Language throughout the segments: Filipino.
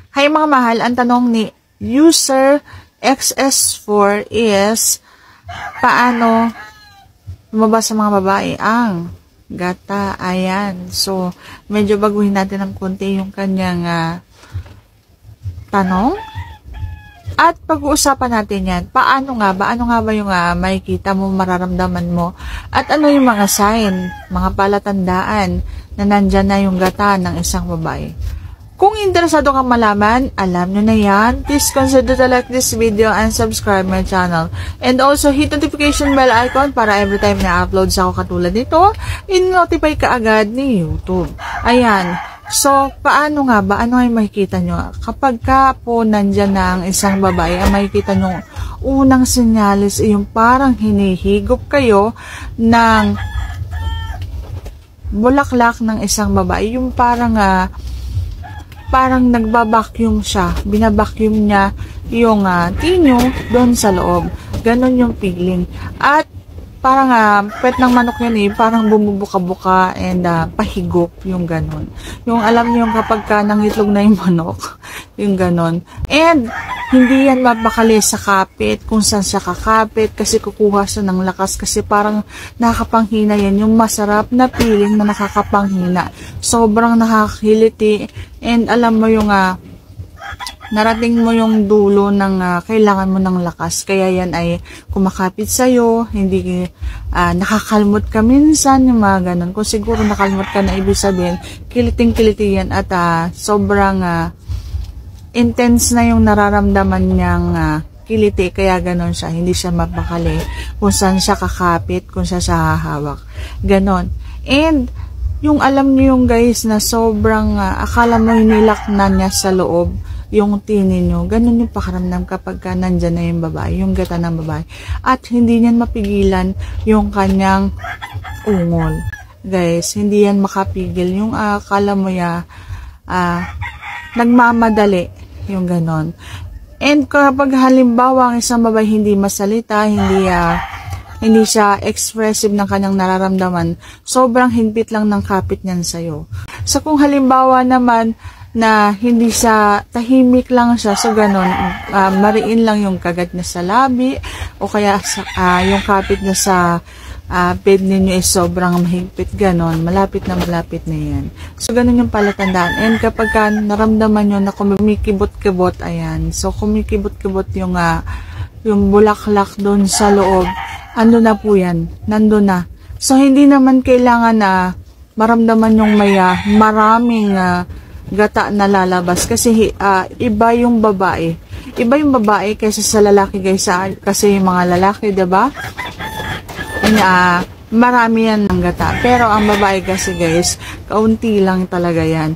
Hi mga mahal, ang tanong ni user XS4 is, paano lumabas sa mga babae ang gata? Ayan. So, medyo baguhin natin ng konti yung kanyang tanong. At pag-uusapan natin yan, paano nga ba yung makikita mo, mararamdaman mo, at ano yung mga sign, mga palatandaan na nandyan na yung gata ng isang babae. Kung interesado kang malaman, alam nyo na yan, please consider to like this video and subscribe my channel. And also, hit notification bell icon para every time na upload sa ako katulad nito, in-notify ka agad ni YouTube. Ayan. So, paano nga ba? Ano ay makikita nyo? Kapag ka po nandyan na ang isang babae, ang makikita nyo, unang senyalis ay yung parang hinihigop kayo ng bulaklak ng isang babae. Yung parang nagbabacuum siya. Binabacuum niya yung tinyo doon sa loob. Ganon yung feeling. At parang pet ng manok yan parang bumubuka-buka and pahigop yung ganon. Yung alam niyo yung kapag nangitlog na yung manok, yung ganon. And hindi yan mapakali sa kapit, kung saan siya kakapit, kasi kukuha siya ng lakas, kasi parang nakakapanghina yan, yung masarap na feeling na nakakapanghina. Sobrang nakakiliti, and alam mo yung narating mo yung dulo ng kailangan mo ng lakas. Kaya yan ay kumakapit sa'yo, hindi nakakalmot ka minsan, yung mga ganun. Kung siguro nakalmot ka na, ibig sabihin, kiliting-kiliti yan at sobrang intense na yung nararamdaman niyang kiliti. Kaya ganun siya, hindi siya mapakali kung saan siya kakapit, kung saan siya hahawak. Ganon. And yung alam niyo yung guys na sobrang akala mo hinilak na niya sa loob yung tinin nyo, ganun yung pakaramdam kapag nandyan na yung babae, yung gata ng babae. At hindi niyan mapigilan yung kanyang ungol. Guys, hindi yan makapigil. Yung akala mo nagmamadali, yung ganon. And kapag halimbawa ang isang babae hindi masalita, hindi siya expressive ng kanyang nararamdaman, sobrang higpit lang ng kapit niyan sa'yo. So kung halimbawa naman na hindi siya, tahimik lang siya, so ganon, mariin lang yung kagat niya sa labi, o kaya yung kapit niya sa bed ninyo is sobrang mahigpit, ganon, malapit na yan. So ganon yung palatandaan. And kapag naramdaman nyo na kumikibot-kibot, ayan, so kumikibot-kibot yung bulaklak doon sa loob, ando na po yan, nando na. So hindi naman kailangan na maramdaman yung may maraming gata na lalabas, kasi iba yung babae kaysa sa lalaki guys, kasi yung mga lalaki, diba, marami yan ng gata, pero ang babae kasi guys, kaunti lang talaga yan.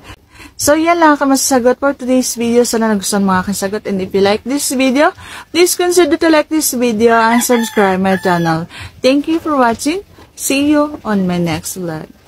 So yan lang ang masasagot for today's video. Sana nagustuhan mga aking sagot, and if you like this video, please consider to like this video and subscribe my channel. Thank you for watching. See you on my next vlog.